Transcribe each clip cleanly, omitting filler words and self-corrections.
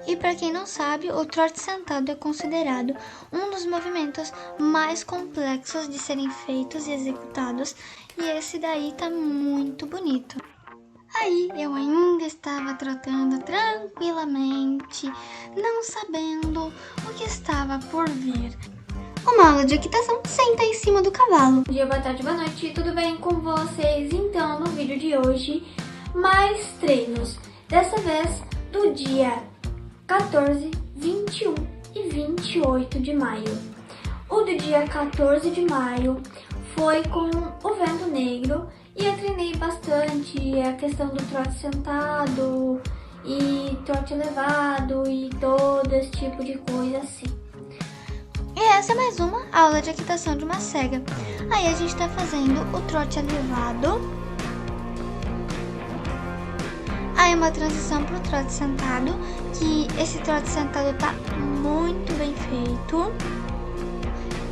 E para quem não sabe, o trote sentado é considerado um dos movimentos mais complexos de serem feitos e executados, e esse daí tá muito bonito. Aí eu ainda estava trotando tranquilamente, não sabendo o que estava por vir. Uma aula de equitação senta em cima do cavalo. Bom dia, boa tarde, boa noite, tudo bem com vocês? Então, no vídeo de hoje, mais treinos. Dessa vez, do dia 14, 21 e 28 de maio. O do dia 14 de maio foi com o vento negro e eu treinei bastante a questão do trote sentado e trote elevado e todo esse tipo de coisa assim. E essa é mais uma aula de equitação de uma cega. Aí a gente tá fazendo o trote elevado. Aí uma transição pro trote sentado, que esse trote sentado tá muito bem feito.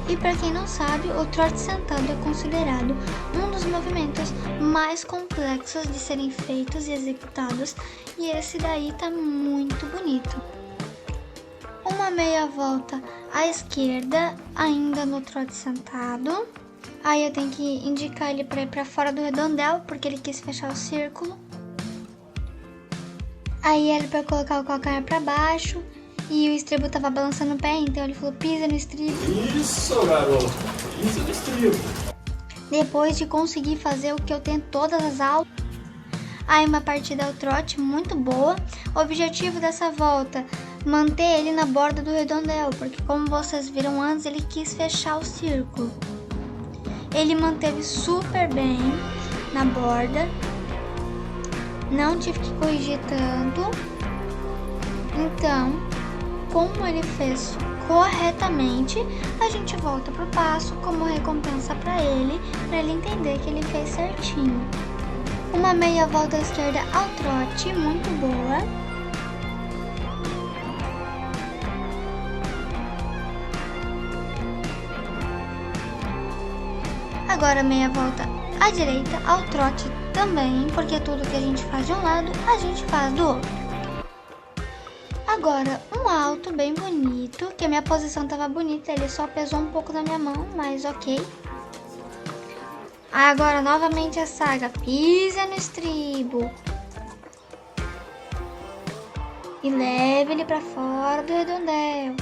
E para quem não sabe, o trote sentado é considerado um dos movimentos mais complexos de serem feitos e executados, e esse daí tá muito bonito. Uma meia volta à esquerda, ainda no trote sentado. Aí eu tenho que indicar ele para ir para fora do redondel, porque ele quis fechar o círculo. Aí ele para colocar o calcanhar para baixo, e o estribo tava balançando o pé, então ele falou: pisa no estribo. Isso, garoto, pisa no estribo. Depois de conseguir fazer o que eu tento todas as aulas, aí uma partida ao trote muito boa. O objetivo dessa volta, manter ele na borda do redondel, porque como vocês viram antes, ele quis fechar o círculo. Ele manteve super bem na borda, não tive que corrigir tanto. Então, como ele fez corretamente, a gente volta pro passo como recompensa para ele entender que ele fez certinho. Uma meia volta à esquerda ao trote, muito boa. Agora meia volta à direita ao trote também, porque tudo que a gente faz de um lado, a gente faz do outro. Agora um alto bem bonito, que a minha posição tava bonita, ele só pesou um pouco na minha mão, mas ok. Agora novamente a saga, pisa no estribo e leve ele para fora do redondel.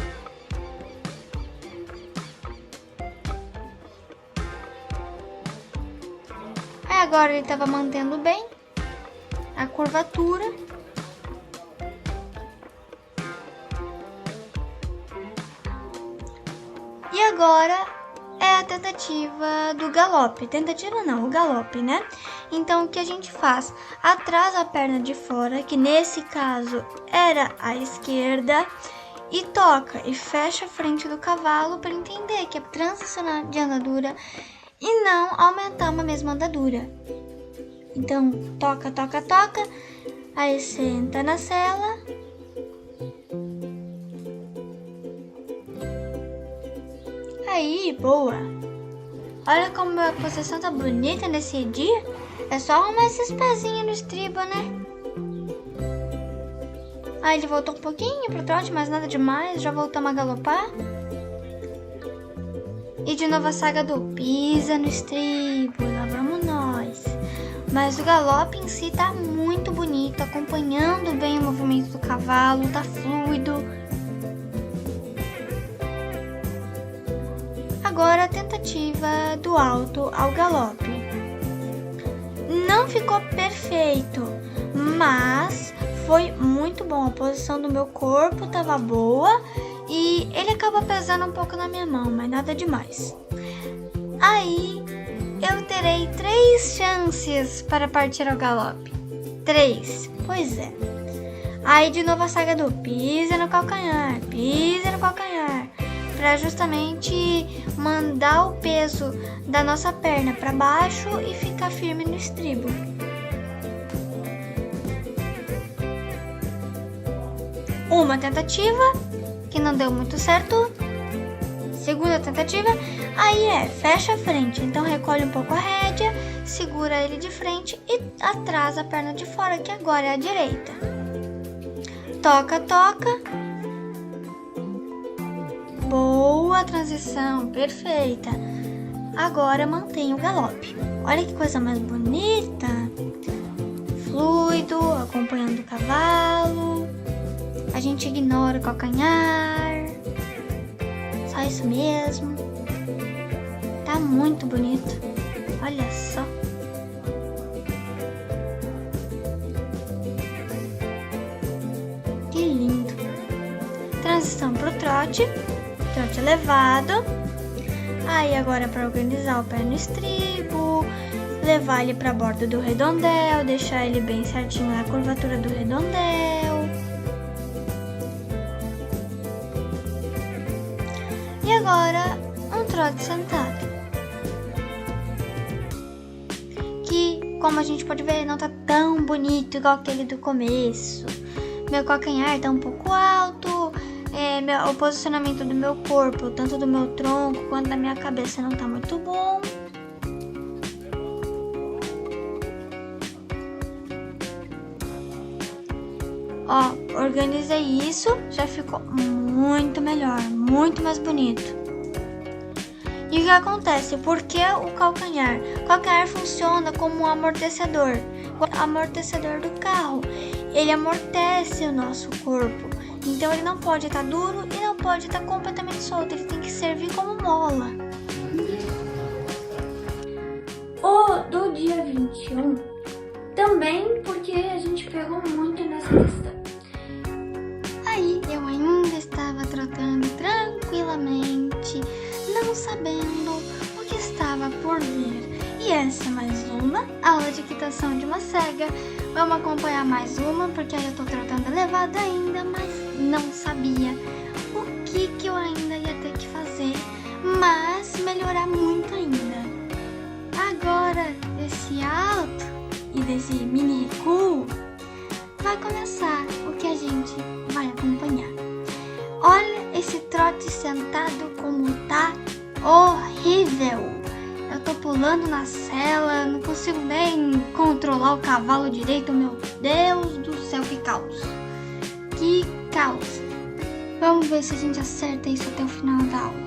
Agora ele estava mantendo bem a curvatura. E agora é a tentativa do galope. Tentativa não, o galope, né? Então o que a gente faz? Atrasa a perna de fora, que nesse caso era a esquerda, e toca e fecha a frente do cavalo para entender que é transicionar de andadura e não aumentar uma mesma andadura. Então, toca, toca, toca, aí senta na sela. Aí, boa. Olha como a posição tá bonita nesse dia. É só arrumar esses pezinhos no estribo, né? Aí ele voltou um pouquinho pro trote, mas nada demais, já voltamos a galopar. E de novo a saga do pisa no estribo, lá vamos nós. Mas o galope em si tá muito bonito, acompanhando bem o movimento do cavalo, tá fluido. Agora a tentativa do alto ao galope. Não ficou perfeito, mas foi muito bom. A posição do meu corpo tava boa. E ele acaba pesando um pouco na minha mão, mas nada demais. Aí eu terei 3 chances para partir ao galope. 3, pois é. Aí de novo a saga do pisa no calcanhar, para justamente mandar o peso da nossa perna para baixo e ficar firme no estribo. Uma tentativa que não deu muito certo. Segunda tentativa, aí fecha a frente, então recolhe um pouco a rédea, segura ele de frente e atrasa a perna de fora, que agora é a direita. toca, toca. Boa transição, perfeita. Agora mantenha o galope. Olha que coisa mais bonita. Fluido, acompanhando o cavalo. A gente ignora o calcanhar. Só isso mesmo. Tá muito bonito. Olha só. Que lindo. Transição pro trote. Trote elevado. Aí agora para organizar o pé no estribo, levar ele para a borda do redondel, deixar ele bem certinho na curvatura do redondel. E agora um trote sentado. Que, como a gente pode ver, não tá tão bonito igual aquele do começo. Meu calcanhar tá um pouco alto. O posicionamento do meu corpo, tanto do meu tronco quanto da minha cabeça, não tá muito bom. Ó, organizei isso, já ficou muito melhor, muito mais bonito. E o que acontece? Por que o calcanhar? O calcanhar funciona como um amortecedor. O amortecedor do carro. Ele amortece o nosso corpo. Então ele não pode estar duro e não pode estar completamente solto. Ele tem que servir como mola. O do dia 21, também porque a gente pegou muito nessa questão. Aí eu ainda estava trotando tranquilamente, não sabendo o que estava por vir. E essa é mais uma aula de equitação de uma cega. Vamos acompanhar mais uma, porque aí eu tô trotando elevado ainda, mas não sabia o que eu ainda ia ter que fazer, mas melhorar muito ainda. Agora, desse alto e desse mini recuo, vai começar o que a gente vai acompanhar. Olha esse trote sentado como tá horrível. Eu tô pulando na sela, não consigo nem controlar o cavalo direito. Meu Deus do céu, que caos. Que caos. Vamos ver se a gente acerta isso até o final da aula.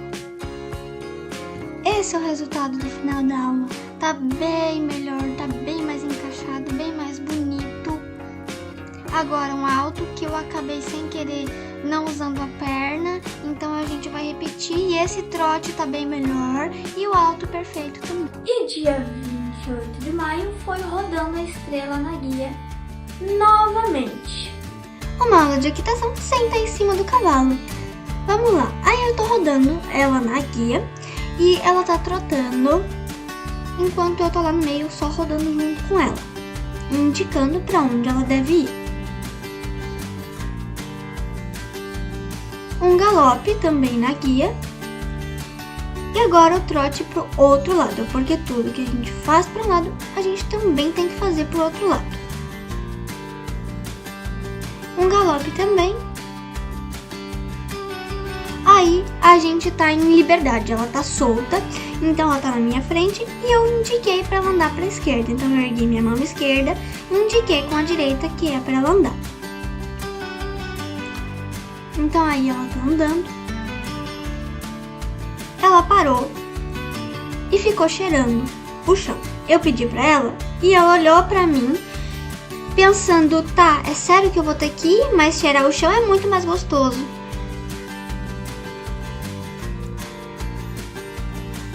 Esse é o resultado do final da aula. Tá bem melhor, tá bem mais encaixado, bem mais bonito. Agora um alto que eu acabei sem querer não usando a perna, então a gente vai repetir. E esse trote tá bem melhor e o alto perfeito também. E dia 28 de maio foi rodando a estrela na guia novamente. Uma aula de equitação, senta em cima do cavalo. Vamos lá. Aí eu tô rodando ela na guia e ela tá trotando, enquanto eu tô lá no meio só rodando junto com ela, indicando pra onde ela deve ir. Um galope também na guia. E agora o trote pro outro lado, porque tudo que a gente faz para um lado, a gente também tem que fazer pro outro lado. Um galope também. Aí a gente tá em liberdade, ela tá solta, então ela tá na minha frente e eu indiquei para ela andar pra esquerda. Então eu ergui minha mão esquerda e indiquei com a direita que é para ela andar. Então aí ela tá andando. Ela parou e ficou cheirando o chão. Eu pedi pra ela e ela olhou pra mim pensando, tá, é sério que eu vou ter que ir? Mas cheirar o chão é muito mais gostoso.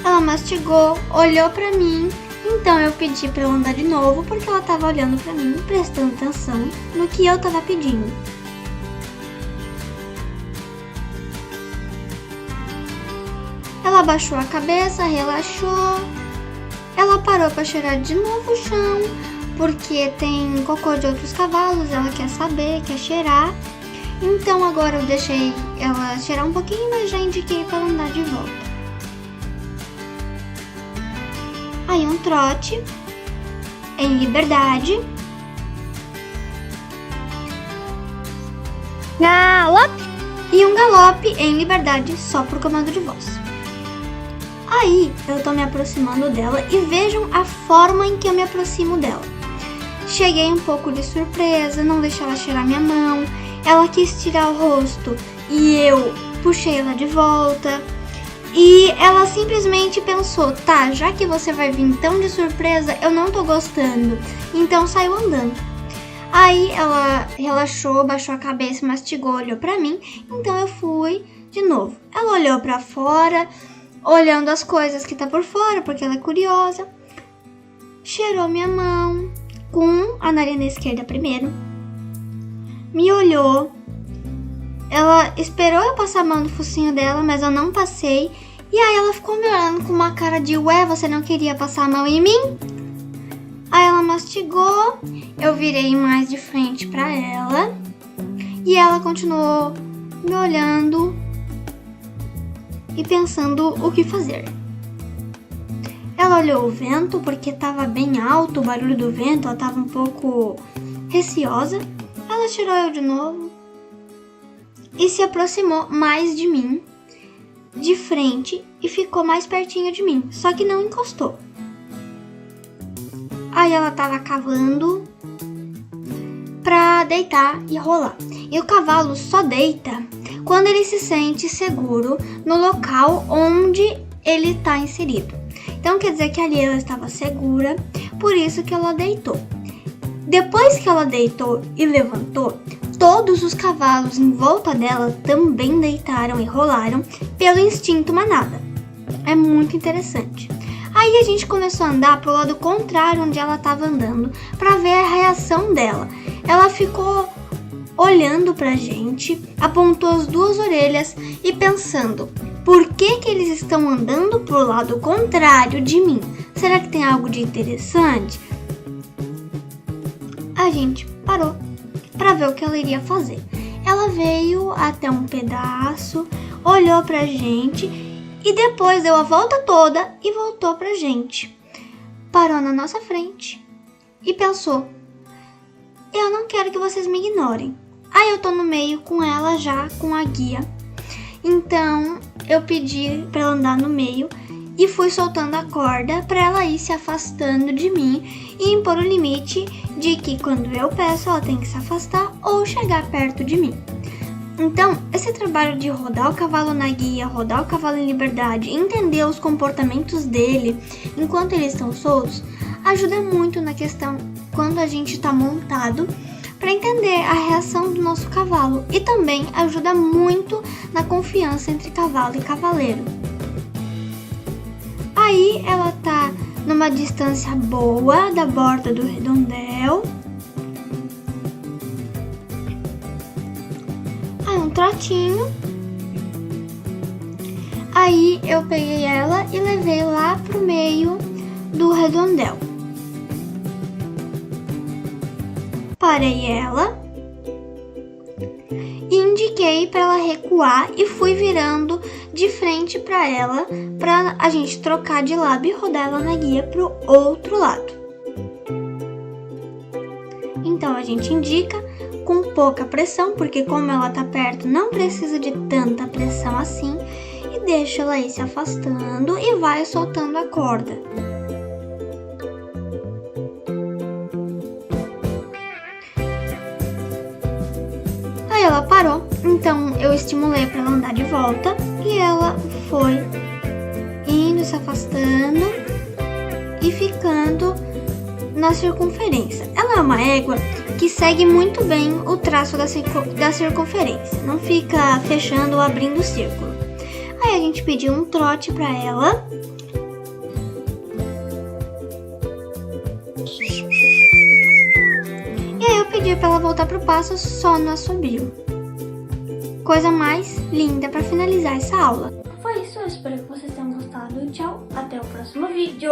Ela mastigou, olhou pra mim, então eu pedi pra ela andar de novo porque ela tava olhando pra mim, prestando atenção no que eu tava pedindo. Ela abaixou a cabeça, relaxou. Ela parou para cheirar de novo o chão, porque tem cocô de outros cavalos, ela quer saber, quer cheirar. Então agora eu deixei ela cheirar um pouquinho, mas já indiquei para ela andar de volta. Aí um trote em liberdade. Galope! E um galope em liberdade só por comando de voz. Aí eu tô me aproximando dela e vejam a forma em que eu me aproximo dela. Cheguei um pouco de surpresa, não deixei ela cheirar minha mão. ela quis tirar o rosto e eu puxei ela de volta. E ela simplesmente pensou, tá, já que você vai vir tão de surpresa, eu não tô gostando. Então saiu andando. Aí ela relaxou, baixou a cabeça, mastigou, olhou pra mim. Então eu fui de novo. Ela olhou pra fora, olhando as coisas que tá por fora, porque ela é curiosa. Cheirou minha mão com a narina esquerda primeiro. Me olhou. Ela esperou eu passar a mão no focinho dela, mas eu não passei. E aí ela ficou me olhando com uma cara de, ué, você não queria passar a mão em mim? Aí ela mastigou, eu virei mais de frente pra ela. E ela continuou me olhando e pensando o que fazer. Ela olhou o vento, porque tava bem alto o barulho do vento, ela tava um pouco receosa. Ela tirou eu de novo e se aproximou mais de mim, de frente, e ficou mais pertinho de mim, só que não encostou. Aí ela tava cavando pra deitar e rolar. E o cavalo só deita quando ele se sente seguro no local onde ele tá inserido. Então quer dizer que ali ela estava segura, por isso que ela deitou. Depois que ela deitou e levantou, todos os cavalos em volta dela também deitaram e rolaram pelo instinto manada. É muito interessante. Aí a gente começou a andar pro lado contrário onde ela estava andando para ver a reação dela. Ela ficou olhando pra gente, apontou as duas orelhas e pensando, por que eles estão andando pro lado contrário de mim? Será que tem algo de interessante? A gente parou para ver o que ela iria fazer. Ela veio até um pedaço, olhou pra gente e depois deu a volta toda e voltou pra gente. Parou na nossa frente e pensou, eu não quero que vocês me ignorem. Aí eu tô no meio com ela já, com a guia. Então eu pedi pra ela andar no meio e fui soltando a corda para ela ir se afastando de mim e impor o limite de que quando eu peço ela tem que se afastar ou chegar perto de mim. Então, esse trabalho de rodar o cavalo na guia, rodar o cavalo em liberdade, entender os comportamentos dele enquanto eles estão soltos, ajuda muito na questão quando a gente está montado para entender a reação do nosso cavalo e também ajuda muito na confiança entre cavalo e cavaleiro. Aí ela tá numa distância boa da borda do redondel. Aí um trotinho. Aí eu peguei ela e levei lá pro meio do redondel. Parei ela e indiquei para ela recuar e fui virando de frente para ela para a gente trocar de lado e rodar ela na guia pro outro lado. Então a gente indica com pouca pressão, porque como ela tá perto não precisa de tanta pressão assim, e deixa ela ir se afastando e vai soltando a corda. Aí ela parou, então eu estimulei para ela andar de volta e ela foi indo, se afastando e ficando na circunferência. Ela é uma égua que segue muito bem o traço da circunferência, não fica fechando ou abrindo o círculo. Aí a gente pediu um trote para ela. E aí eu pedi para ela voltar pro passo só no assobio. Coisa mais linda para finalizar essa aula. Foi isso, eu espero que vocês tenham gostado. Tchau, até o próximo vídeo.